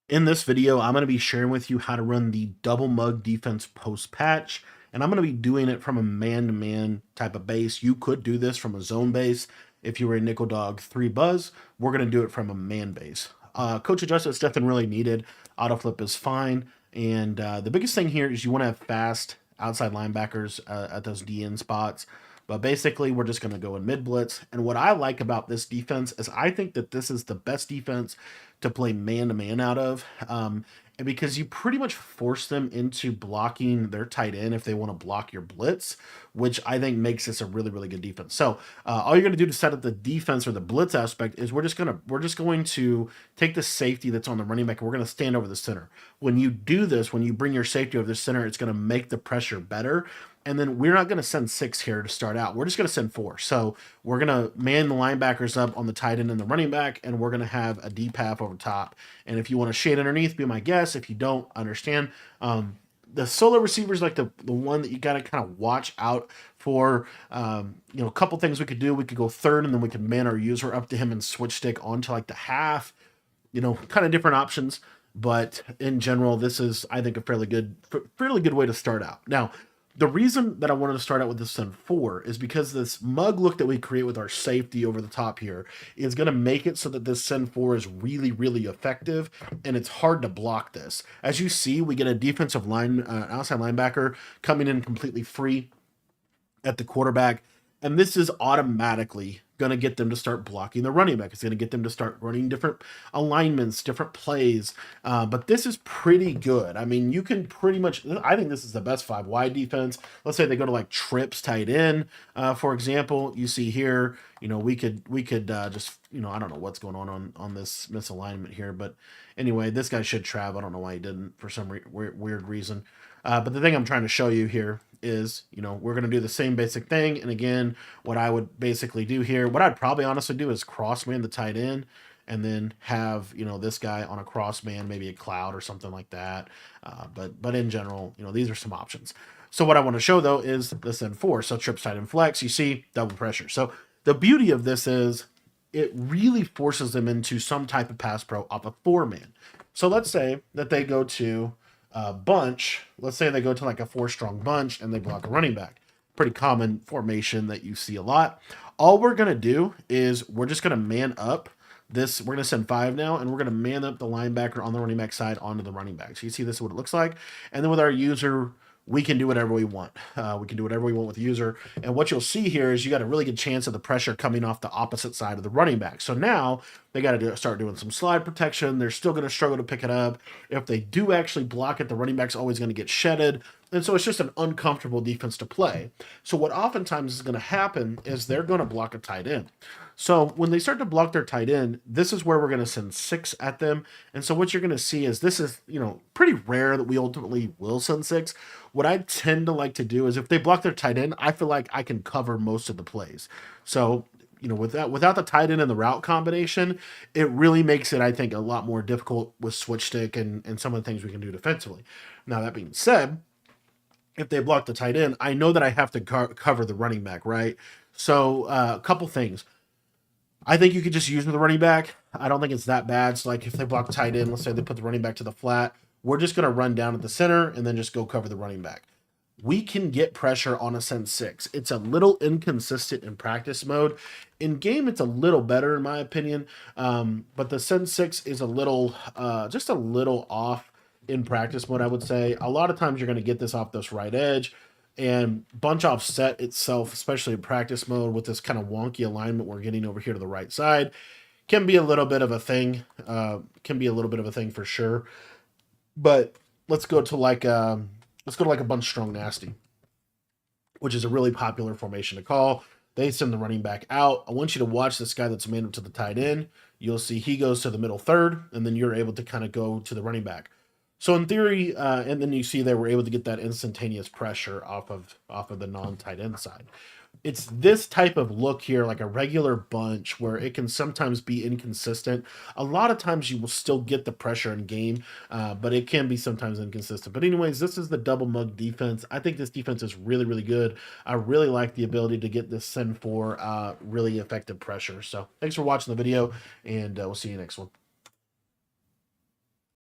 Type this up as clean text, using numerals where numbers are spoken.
In this video, I'm going to be sharing with you how to run the double mug defense post patch, and I'm going to be doing it from a man-to-man type of base. You could do this from a zone base. If you were a nickel dog 3 buzz, we're going to do it from a man base. Coach adjusted is nothing really needed. Auto flip is fine. And the biggest thing here is you want to have fast outside linebackers at those DN spots. But basically, we're just going to go in mid blitz. And what I like about this defense is I think that this is the best defense to play man to man out of. And because you pretty much force them into blocking their tight end if they want to block your blitz, which I think makes this a really, really good defense. So all you're going to do to set up the defense or the blitz aspect is we're just going to take the safety that's on the running back and we're going to stand over the center. When you do this, when you bring your safety over the center, it's going to make the pressure better. And then we're not going to send 6 here to start out. We're just going to send 4. So we're going to man the linebackers up on the tight end and the running back, and we're going to have a deep half over top. And if you want to shade underneath, be my guest. If you don't, understand. The solo receiver is like the one that you got to kind of watch out for. A couple things we could do. We could go third, and then we could man our user up to him and switch stick onto like the half. Kind of different options. But in general, this is, I think, a fairly good way to start out. Now, the reason that I wanted to start out with this Sun 4 is because this mug look that we create with our safety over the top here is going to make it so that this Sun 4 is really, really effective, and it's hard to block this. As you see, we get a defensive line, outside linebacker coming in completely free at the quarterback, and this is automatically going to get them to start blocking the running back. It's going to get them to start running different alignments, different plays. But this is pretty good. I mean, you can pretty much, I think this is the best 5 wide defense. Let's say they go to like trips tight end, for example. You see here, we could just, I don't know what's going on this misalignment here. But anyway, this guy should trav. I don't know why he didn't for some weird reason. But the thing I'm trying to show you here is, we're going to do the same basic thing. And again, what I would basically do here, what I'd probably honestly do is cross man the tight end and then have, this guy on a cross man, maybe a cloud or something like that. But in general, these are some options. So what I want to show though is this N4. So trips tight end flex, you see double pressure. So the beauty of this is it really forces them into some type of pass pro off a 4-man. So let's say that they go to bunch. Let's say they go to like a 4-strong bunch and they block a running back. Pretty common formation that you see a lot. All we're going to do is we're just going to man up this. We're going to send 5 now, and we're going to man up the linebacker on the running back side onto the running back. So you see this is what it looks like. And then with our user, we can do whatever we want. We can do whatever we want with the user. And what you'll see here is you got a really good chance of the pressure coming off the opposite side of the running back. So now they got to start doing some slide protection. They're still going to struggle to pick it up. If they do actually block it, the running back's always going to get shedded. And so it's just an uncomfortable defense to play. So what oftentimes is going to happen is they're going to block a tight end. So when they start to block their tight end, this is where we're going to send 6 at them. And so what you're going to see is this is, pretty rare that we ultimately will send 6. What I tend to like to do is if they block their tight end, I feel like I can cover most of the plays. So, without the tight end and the route combination, it really makes it, I think, a lot more difficult with switch stick and some of the things we can do defensively. Now, that being said, if they block the tight end, I know that I have to cover the running back, right? So a couple things. I think you could just use the running back. I don't think it's that bad. So like if they block tight end, let's say they put the running back to the flat, we're just going to run down at the center and then just go cover the running back. We can get pressure on a send 6. It's a little inconsistent in practice mode. In game, it's a little better in my opinion. But the send 6 is just a little off in practice mode, I would say. A lot of times you're going to get this off this right edge, and bunch offset itself, especially in practice mode with this kind of wonky alignment we're getting over here to the right side, can be a little bit of a thing. For sure. But let's go to like a bunch strong nasty, which is a really popular formation to call. They send the running back out. I want you to watch this guy that's made up to the tight end. You'll see he goes to the middle third, and then you're able to kind of go to the running back. So in theory, and then you see they were able to get that instantaneous pressure off of the non-tight end side. It's this type of look here, like a regular bunch, where it can sometimes be inconsistent. A lot of times you will still get the pressure in game, but it can be sometimes inconsistent. But anyways, this is the double mug defense. I think this defense is really, really good. I really like the ability to get this send for really effective pressure. So thanks for watching the video, and we'll see you next one.